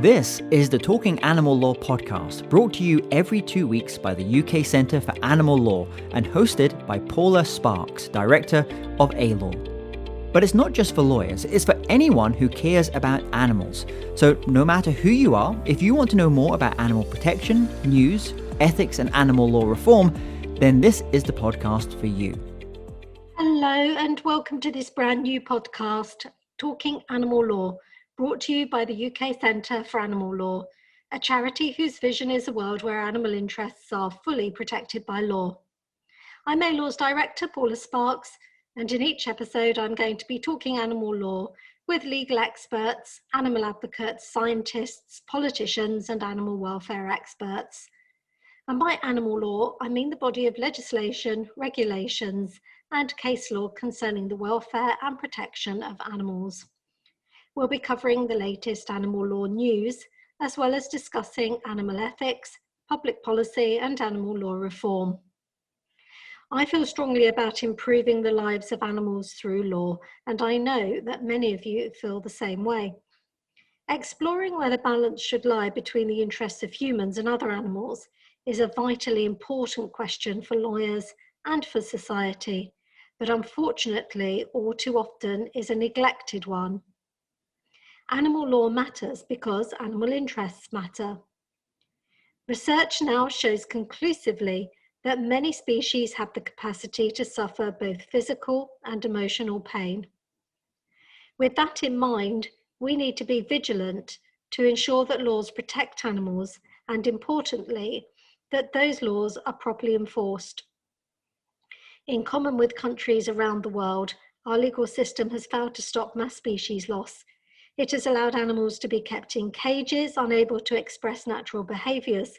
This is the Talking Animal Law podcast, brought to you every 2 weeks by the UK Centre for Animal Law and hosted by Paula Sparks, Director of A-Law. But it's not just for lawyers, it's for anyone who cares about animals. So no matter who you are, if you want to know more about animal protection, news, ethics and animal law reform, then this is the podcast for you. Hello and welcome to this brand new podcast, Talking Animal Law, brought to you by the UK Centre for Animal Law, a charity whose vision is a world where animal interests are fully protected by law. I'm A-Law's Director, Paula Sparks, and in each episode I'm going to be talking animal law with legal experts, animal advocates, scientists, politicians and animal welfare experts. And by animal law, I mean the body of legislation, regulations and case law concerning the welfare and protection of animals. We'll be covering the latest animal law news, as well as discussing animal ethics, public policy and animal law reform. I feel strongly about improving the lives of animals through law, and I know that many of you feel the same way. Exploring where the balance should lie between the interests of humans and other animals is a vitally important question for lawyers and for society, but unfortunately, all too often is a neglected one. Animal law matters because animal interests matter. Research now shows conclusively that many species have the capacity to suffer both physical and emotional pain. With that in mind, we need to be vigilant to ensure that laws protect animals and, importantly, that those laws are properly enforced. In common with countries around the world, our legal system has failed to stop mass species loss. It has allowed animals to be kept in cages, unable to express natural behaviours,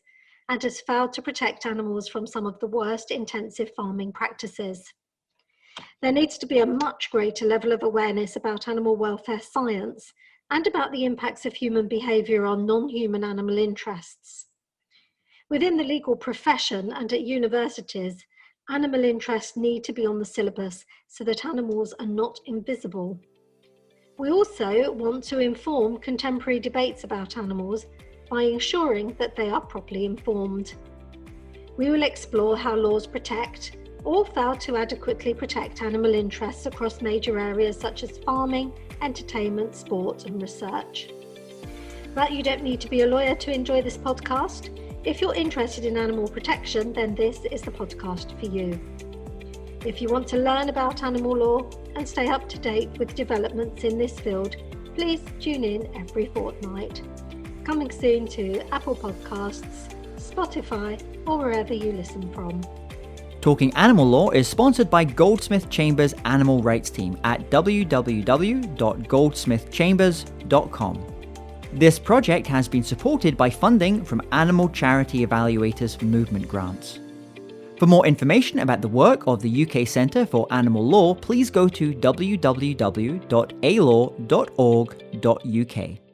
and has failed to protect animals from some of the worst intensive farming practices. There needs to be a much greater level of awareness about animal welfare science and about the impacts of human behaviour on non-human animal interests. Within the legal profession and at universities, animal interests need to be on the syllabus so that animals are not invisible. We also want to inform contemporary debates about animals by ensuring that they are properly informed. We will explore how laws protect or fail to adequately protect animal interests across major areas such as farming, entertainment, sport and research. But you don't need to be a lawyer to enjoy this podcast. If you're interested in animal protection, then this is the podcast for you. If you want to learn about animal law and stay up to date with developments in this field, please tune in every fortnight. Coming soon to Apple Podcasts, Spotify, or wherever you listen from. Talking Animal Law is sponsored by Goldsmith Chambers Animal Rights Team at www.goldsmithchambers.com. This project has been supported by funding from Animal Charity Evaluators Movement grants. For more information about the work of the UK Centre for Animal Law, please go to www.alaw.org.uk.